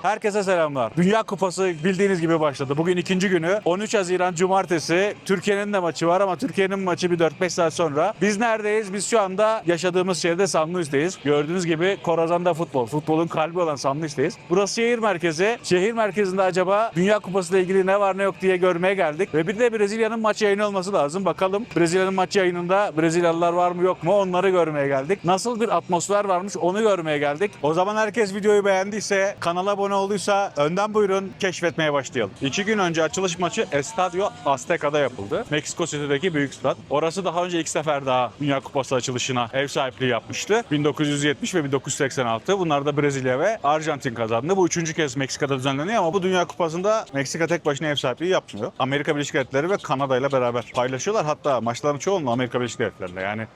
Herkese selamlar. Dünya Kupası bildiğiniz gibi başladı. Bugün ikinci günü. 13 Haziran Cumartesi. Türkiye'nin de maçı var ama Türkiye'nin maçı bir 4-5 saat sonra. Biz neredeyiz? Biz şu anda yaşadığımız şehirde Sanluis'teyiz. Gördüğünüz gibi Corazon'da futbol. Futbolun kalbi olan Sanluis'teyiz. Burası şehir merkezi. Şehir merkezinde acaba Dünya Kupası ile ilgili ne var ne yok diye görmeye geldik. Ve bir de Brezilya'nın maç yayını olması lazım. Bakalım Brezilya'nın maç yayınında Brezilyalılar var mı yok mu onları görmeye geldik. Nasıl bir atmosfer varmış onu görmeye geldik. O zaman herkes videoyu beğendiyse, kanala abone olduysa önden buyurun keşfetmeye başlayalım. 2 gün önce açılış maçı Estadio Azteca'da yapıldı. Meksiko City'deki büyük stat. Orası daha önce ilk sefer daha Dünya Kupası açılışına ev sahipliği yapmıştı. 1970 ve 1986. Bunlar da Brezilya ve Arjantin kazandı. Bu üçüncü kez Meksika'da düzenleniyor ama bu Dünya Kupası'nda Meksika tek başına ev sahipliği yapmıyor. Amerika Birleşik Devletleri ve Kanada ile beraber paylaşıyorlar. Hatta maçların çoğunluğu Amerika Birleşik Devletleri'nde. Yani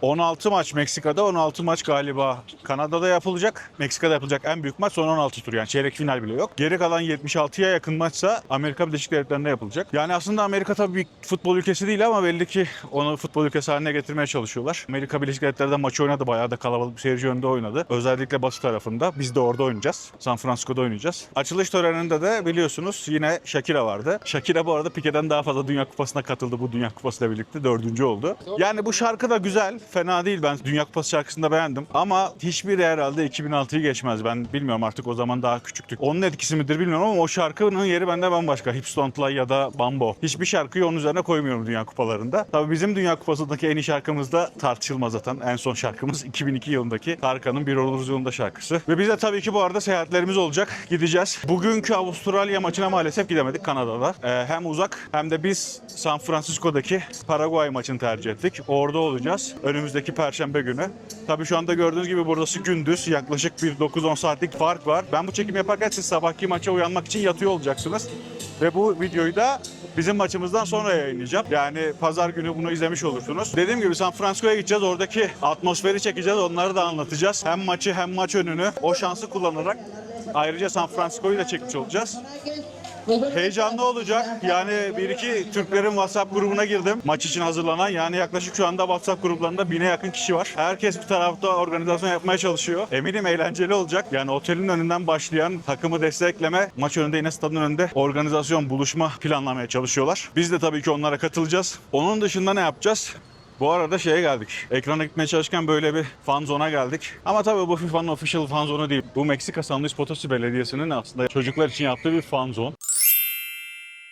16 maç Meksika'da, 16 maç galiba Kanada'da yapılacak. Meksika'da yapılacak en büyük maç son 16 tur, yani çeyrek final bile yok. Geri kalan 76'ya yakın maçsa Amerika Birleşik Devletleri'nde yapılacak. Yani aslında Amerika tabii bir futbol ülkesi değil ama belli ki onu futbol ülkesi haline getirmeye çalışıyorlar. Amerika Birleşik Devletleri'de maçı oynadı, bayağı da kalabalık bir seyirci önünde oynadı. Özellikle batı tarafında. Biz de orada oynayacağız. San Francisco'da oynayacağız. Açılış töreninde de biliyorsunuz yine Shakira vardı. Shakira bu arada Piqué'den daha fazla Dünya Kupası'na katıldı bu Dünya Kupası ile birlikte. 4. oldu. Yani bu şarkı da güzel. Fena değil, ben Dünya Kupası şarkısını da beğendim. Ama hiçbiri herhalde 2006'yı geçmez. Ben bilmiyorum, artık o zaman daha küçüktük. Onun etkisi midir bilmiyorum ama o şarkının yeri bende bambaşka. Hips Don't Lie ya da Bambo. Hiçbir şarkıyı onun üzerine koymuyorum Dünya Kupalarında. Tabii bizim Dünya Kupası'ndaki en iyi şarkımız da tartışılmaz zaten. En son şarkımız 2002 yılındaki Tarkan'ın Bir Oluruz Yolunda şarkısı. Ve biz de tabii ki bu arada seyahatlerimiz olacak. Gideceğiz. Bugünkü Avustralya maçına maalesef gidemedik, Kanada'da. Hem uzak hem de biz San Francisco'daki Paraguay maçını tercih ettik. Orada olacağız. Önümüzdeki Perşembe günü. Tabii şu anda gördüğünüz gibi burası gündüz. Yaklaşık bir 9-10 saatlik fark var. Ben bu çekim yaparken siz sabahki maça uyanmak için yatıyor olacaksınız. Ve bu videoyu da bizim maçımızdan sonra yayınlayacağım. Yani pazar günü bunu izlemiş olursunuz. Dediğim gibi San Francisco'ya gideceğiz. Oradaki atmosferi çekeceğiz. Onları da anlatacağız. Hem maçı hem maç önünü o şansı kullanarak ayrıca San Francisco'yu da çekmiş olacağız. Heyecanlı olacak. Yani bir iki Türklerin WhatsApp grubuna girdim. Maç için hazırlanan. Yani yaklaşık şu anda WhatsApp gruplarında 1000'e yakın kişi var. Herkes bir tarafta organizasyon yapmaya çalışıyor. Eminim eğlenceli olacak. Yani otelin önünden başlayan takımı destekleme, maç önünde yine stadın önünde organizasyon, buluşma planlamaya çalışıyorlar. Biz de tabii ki onlara katılacağız. Onun dışında ne yapacağız? Bu arada şeye geldik. Ekrana gitmeye çalışırken böyle bir fan zone'a geldik. Ama tabii bu FIFA'nın official fan zone'u değil. Bu Meksika San Luis Potosí Belediyesi'nin aslında çocuklar için yaptığı bir fan zone.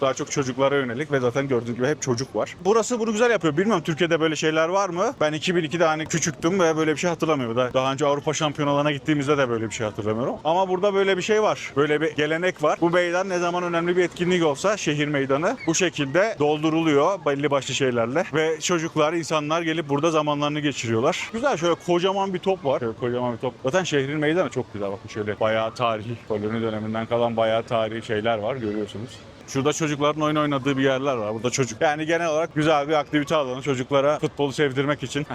Daha çok çocuklara yönelik ve zaten gördüğünüz gibi hep çocuk var. Burası bunu güzel yapıyor. Bilmiyorum Türkiye'de böyle şeyler var mı? Ben 2002'de hani küçüktüm ve böyle bir şey hatırlamıyorum. Daha önce Avrupa Şampiyonalarına gittiğimizde de böyle bir şey hatırlamıyorum. Ama burada böyle bir şey var. Böyle bir gelenek var. Bu meydan ne zaman önemli bir etkinlik olsa, şehir meydanı bu şekilde dolduruluyor belli başlı şeylerle. Ve çocuklar, insanlar gelip burada zamanlarını geçiriyorlar. Güzel, şöyle kocaman bir top var. Şöyle kocaman bir top. Zaten şehrin meydanı çok güzel. Bakın şöyle bayağı tarihi, koloni döneminden kalan bayağı tarihi şeyler var, görüyorsunuz. Şurada çocukların oyun oynadığı bir yerler var. Burada çocuk. Yani genel olarak güzel bir aktivite alanı çocuklara futbolu sevdirmek için.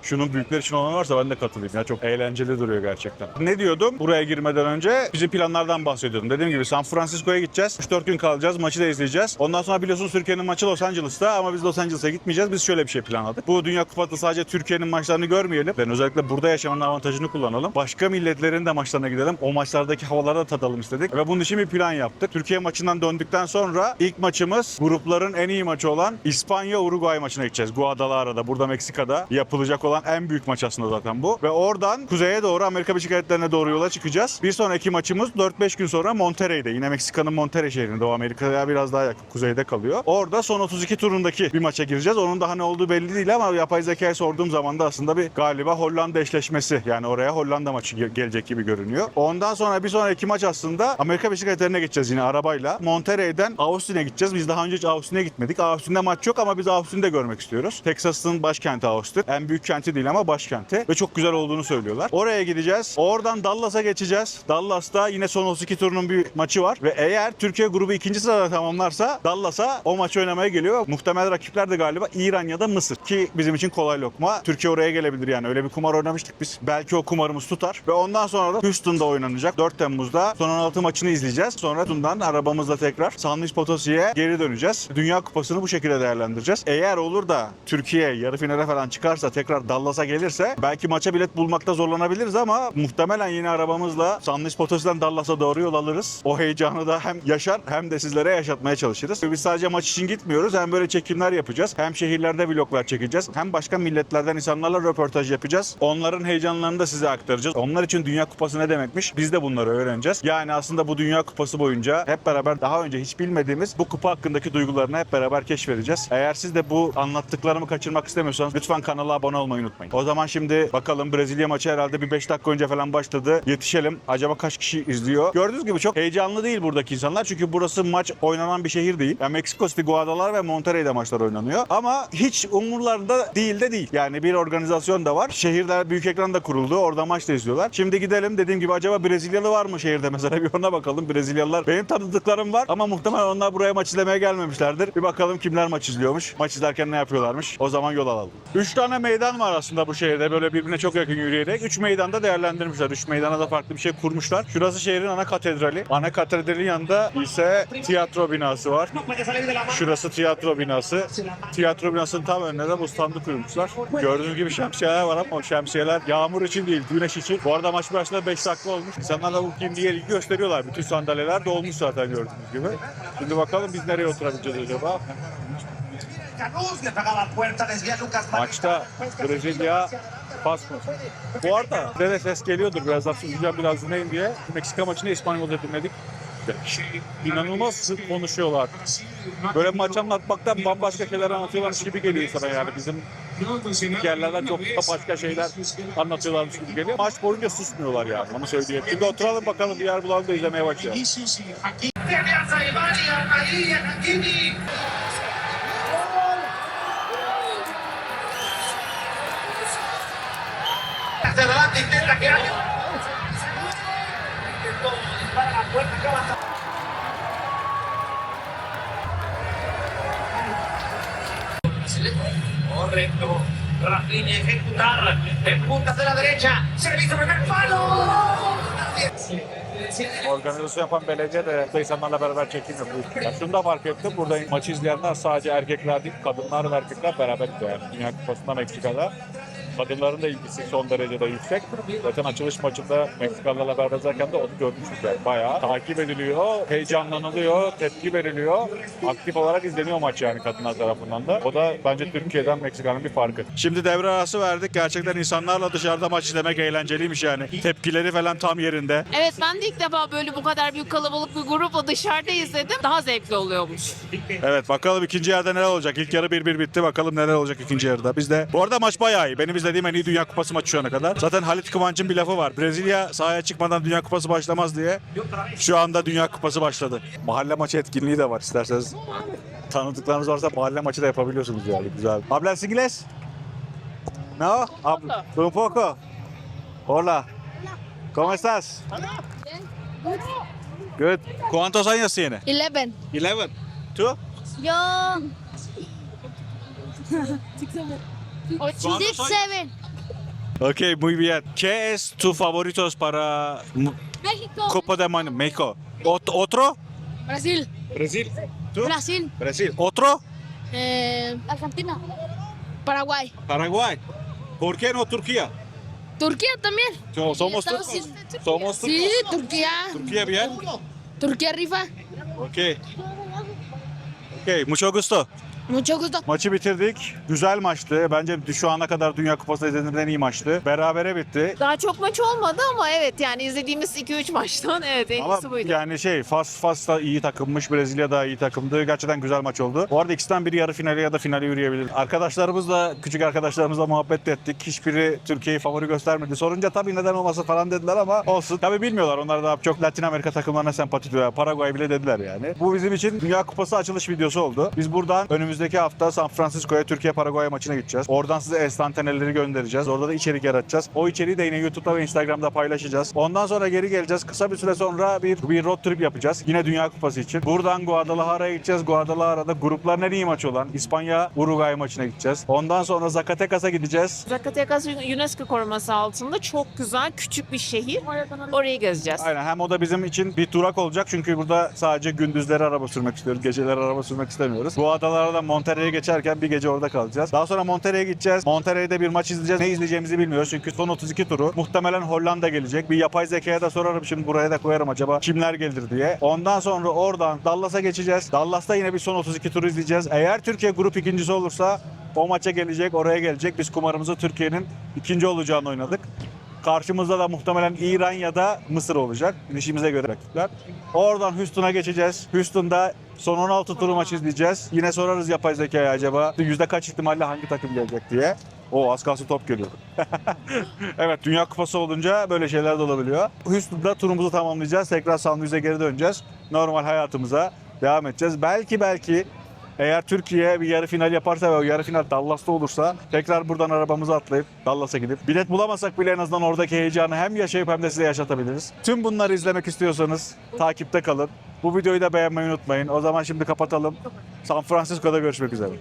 Şunun büyükler için olan varsa ben de katılayım ya, çok eğlenceli duruyor gerçekten. Ne diyordum? Buraya girmeden önce bizim planlardan bahsediyordum. Dediğim gibi San Francisco'ya gideceğiz. 3-4 gün kalacağız. Maçı da izleyeceğiz. Ondan sonra biliyorsunuz Türkiye'nin maçı Los Angeles'ta ama biz Los Angeles'a gitmeyeceğiz. Biz şöyle bir şey planladık. Bu Dünya Kupası sadece Türkiye'nin maçlarını görmeyelim. Yani özellikle burada yaşamanın avantajını kullanalım. Başka milletlerin de maçlarına gidelim. O maçlardaki havaları da tadalım istedik. Ve bunun için bir plan yaptık. Türkiye maçından döndükten sonra ilk maçımız grupların en iyi maçı olan İspanya-Uruguay maçına gideceğiz. Guadalajara'da, burada Meksika'da yapılacak olan en büyük maç aslında zaten bu. Ve oradan kuzeye doğru Amerika Birleşik Devletleri'ne doğru yola çıkacağız. Bir sonraki maçımız 4-5 gün sonra Monterrey'de. Yine Meksika'nın Monterrey şehrinde. O Amerika'ya biraz daha yakın, kuzeyde kalıyor. Orada son 32 turundaki bir maça gireceğiz. Onun daha ne olduğu belli değil ama yapay zekaya sorduğum zaman da aslında bir galiba Hollanda eşleşmesi. Yani oraya Hollanda maçı gelecek gibi görünüyor. Ondan sonra bir sonraki maç aslında Amerika Birleşik Devletleri'ne geçeceğiz yine arabayla. Monterrey'den Austin'e gideceğiz. Biz daha önce hiç Austin'e gitmedik. Austin'de maç yok ama biz Austin'i de görmek istiyoruz. Texas'ın başkenti Austin. En büyük kenti değil ama başkenti. Ve çok güzel olduğunu söylüyorlar. Oraya gideceğiz. Oradan Dallas'a geçeceğiz. Dallas'ta yine son 32 turunun bir maçı var. Ve eğer Türkiye grubu ikinci sırada tamamlarsa Dallas'a o maçı oynamaya geliyor. Muhtemel rakipler de galiba İran ya da Mısır. Ki bizim için kolay lokma. Türkiye oraya gelebilir yani. Öyle bir kumar oynamıştık biz. Belki o kumarımız tutar. Ve ondan sonra da Houston'da oynanacak. 4 Temmuz'da son 16 maçını izleyeceğiz. Sonra Houston'dan arabamızla tekrar San Luis Potosí'ye geri döneceğiz. Dünya Kupası'nı bu şekilde değerlendireceğiz. Eğer olur da Türkiye yarı finale falan çıkarsa tekrar Dallas'a gelirse belki maça bilet bulmakta zorlanabiliriz ama muhtemelen yine arabamızla San Luis Potosi'den Dallas'a doğru yol alırız. O heyecanı da hem yaşar hem de sizlere yaşatmaya çalışırız. Biz sadece maç için gitmiyoruz. Hem böyle çekimler yapacağız. Hem şehirlerde vloglar çekeceğiz. Hem başka milletlerden insanlarla röportaj yapacağız. Onların heyecanlarını da size aktaracağız. Onlar için Dünya Kupası ne demekmiş? Biz de bunları öğreneceğiz. Yani aslında bu Dünya Kupası boyunca hep beraber daha önce hiç bilmediğimiz bu kupa hakkındaki duygularını hep beraber keşfedeceğiz. Eğer siz de bu anlattıklarımı kaçırmak istemiyorsanız lütfen kanala abone olmayı unutmayın. O zaman şimdi bakalım, Brezilya maçı herhalde bir 5 dakika önce falan başladı. Yetişelim. Acaba kaç kişi izliyor? Gördüğünüz gibi çok heyecanlı değil buradaki insanlar. Çünkü burası maç oynanan bir şehir değil. Yani Meksiko City, Guadalajara ve Monterrey'de maçlar oynanıyor. Ama hiç umurlarında değil de değil. Yani bir organizasyon da var. Şehirler büyük ekran da kuruldu. Orada maç da izliyorlar. Şimdi gidelim. Dediğim gibi acaba Brezilyalı var mı şehirde mesela? Bir ona bakalım. Brezilyalılar. Benim tanıdıklarım var ama muhtemelen onlar buraya maç izlemeye gelmemişlerdir. Bir bakalım kimler maç izliyormuş. Maç izlerken ne yapıyorlarmış. O zaman yol alalım. 3 tane meydan var aslında bu şehirde. Böyle birbirine çok yakın yürüyerek. 3 meydanda değerlendirmişler. 3 meydana da farklı bir şey kurmuşlar. Şurası şehrin ana katedrali. Ana katedralin yanında ise tiyatro binası var. Şurası tiyatro binası. Tiyatro binasının tam önüne de bu standı kurmuşlar. Gördüğünüz gibi şemsiyeler var ama o şemsiyeler yağmur için değil, güneş için. Bu arada maç başında 5 dakika olmuş. İnsanlar da bu kimliğe ilgi gösteriyorlar. Bütün sandalyeler dolmuş zaten gördüğünüz gibi. Şimdi bakalım biz nereye oturabileceğiz acaba? Maçta Brezilya pas mı? Bu arada size ses geliyordur, birazdan söyleyeceğim, biraz dinleyin diye. Meksika maçını İspanyolca dinledik. İnanılmaz sık konuşuyorlar. Böyle maç anlatmaktan bambaşka şeyler anlatıyorlarmış gibi geliyor insana yani. Bizim yerlerden çok başka şeyler anlatıyorlarmış gibi geliyor. Maç boyunca susmuyorlar yani, onu söyleyeyim. Şimdi oturalım bakalım, bir yer bulalım da izlemeye başlayalım. Correcto. Rafinha ejecutar. En punta de la derecha. Servicio primer palo. Organizasyon yapan belediye de burada insanlarla beraber çekim yapıyor. Ya şunu da fark ettim. Burada maçı izleyenler sadece erkekler değil, kadınlar ve erkekler beraber izliyor. Yani Dünya Kupası'nda Meksika'da. Kadınların da ilgisi son derecede yüksek. Zaten açılış maçında Meksikalılarla beraber izlerken de onu görmüştük yani. Bayağı takip ediliyor, heyecanlanılıyor, tepki veriliyor. Aktif olarak izleniyor maç yani kadınlar tarafından da. O da bence Türkiye'den Meksika'nın bir farkı. Şimdi devre arası verdik. Gerçekten insanlarla dışarıda maç izlemek eğlenceliymiş yani. Tepkileri falan tam yerinde. Evet, ben de ilk defa böyle bu kadar büyük kalabalık bir grupla dışarıda izledim. Daha zevkli oluyormuş. Evet, bakalım ikinci yarıda neler olacak. İlk yarı 1-1 bitti. Bakalım neler olacak ikinci yarıda. Biz de bu arada maç bayağı iyi. Benim izlediğim en iyi Dünya Kupası maçı şu ana kadar. Zaten Halit Kıvanç'ın bir lafı var. Brezilya sahaya çıkmadan Dünya Kupası başlamaz diye. Şu anda Dünya Kupası başladı. Mahalle maçı etkinliği de var isterseniz. Tanıdıklarınız varsa mahalle maçı da yapabiliyorsunuz yani. Güzel. ¿Hablas inglés? No? Un poco. Hola. ¿Cómo estás? Good. ¿Cuántos años tiene? 11. 11. ¿Tú? Yo. ¿Cuántos 6-7. Ok, muy bien. ¿Qué es tu favoritos para México. Copa de Mundo? México. ¿Otro? Brasil. Brasil. ¿Tú? Brasil. Brasil. ¿Otro? Argentina. Paraguay. Paraguay. ¿Por qué no Turquía? Turquía también. Somos Estados turcos. Unidos. Somos turcos. Sí, Turquía. Turquía bien. Turquía rifa. Ok. Ok, mucho gusto. Mucho gusto. Maçı bitirdik. Güzel maçtı. Bence şu ana kadar Dünya Kupası izlediğimden en iyi maçtı. Berabere bitti. Daha çok maç olmadı ama evet, yani izlediğimiz 2-3 maçtan evet en Ama iyisi buydu. yani Fas da iyi takımmış, Brezilya da iyi takımdı. Gerçekten güzel maç oldu. Bu arada ikisinden biri yarı finale ya da finale yürüyebilir. Arkadaşlarımızla, küçük arkadaşlarımızla muhabbet ettik. Hiçbiri Türkiye'yi favori göstermedi. Sorunca tabii neden olmasın falan dediler ama olsun. Tabii bilmiyorlar. Onlar daha çok Latin Amerika takımlarına sempati duyuyor. Paraguay bile dediler yani. Bu bizim için Dünya Kupası açılış videosu oldu. Biz buradan önümüzdeki hafta San Francisco'ya, Türkiye-Paraguay maçına gideceğiz. Oradan size enstantaneleri göndereceğiz. Orada da içerik yaratacağız. O içeriği de yine YouTube'da ve Instagram'da paylaşacağız. Ondan sonra geri geleceğiz. Kısa bir süre sonra bir road trip yapacağız. Yine Dünya Kupası için. Buradan Guadalajara'ya gideceğiz. Guadalajara'da grupların en iyi maçı olan İspanya-Uruguay maçına gideceğiz. Ondan sonra Zacatecas'a gideceğiz. Zacatecas UNESCO koruması altında çok güzel küçük bir şehir. Orayı gezeceğiz. Aynen, hem o da bizim için bir durak olacak. Çünkü burada sadece gündüzleri araba sürmek istiyoruz. Geceleri araba sürmek istemiyoruz. Bu adalara da Monterrey'e geçerken bir gece orada kalacağız. Daha sonra Monterrey'e gideceğiz. Monterrey'de bir maç izleyeceğiz. Ne izleyeceğimizi bilmiyoruz çünkü son 32 turu. Muhtemelen Hollanda gelecek. Bir yapay zekaya da sorarım şimdi, buraya da koyarım acaba kimler gelir diye. Ondan sonra oradan Dallas'a geçeceğiz. Dallas'ta yine bir son 32 turu izleyeceğiz. Eğer Türkiye grup ikincisi olursa o maça gelecek, oraya gelecek. Biz kumarımızı Türkiye'nin ikinci olacağını oynadık. Karşımızda da muhtemelen İran ya da Mısır olacak. İşimize göre rakipler. Oradan Houston'a geçeceğiz. Houston'da son 16 turu maç izleyeceğiz. Yine sorarız yapay zekaya acaba yüzde kaç ihtimalle hangi takım gelecek diye. O az kalsın top geliyor. Evet, Dünya Kupası olunca böyle şeyler de olabiliyor. Houston'da turumuzu tamamlayacağız. Tekrar San Luis'e geri döneceğiz. Normal hayatımıza devam edeceğiz. Belki eğer Türkiye bir yarı final yaparsa ve o yarı final Dallas'ta olursa tekrar buradan arabamızı atlayıp Dallas'a gidip bilet bulamasak bile en azından oradaki heyecanı hem yaşayıp hem de size yaşatabiliriz. Tüm bunları izlemek istiyorsanız takipte kalın. Bu videoyu da beğenmeyi unutmayın. O zaman şimdi kapatalım. San Francisco'da görüşmek üzere.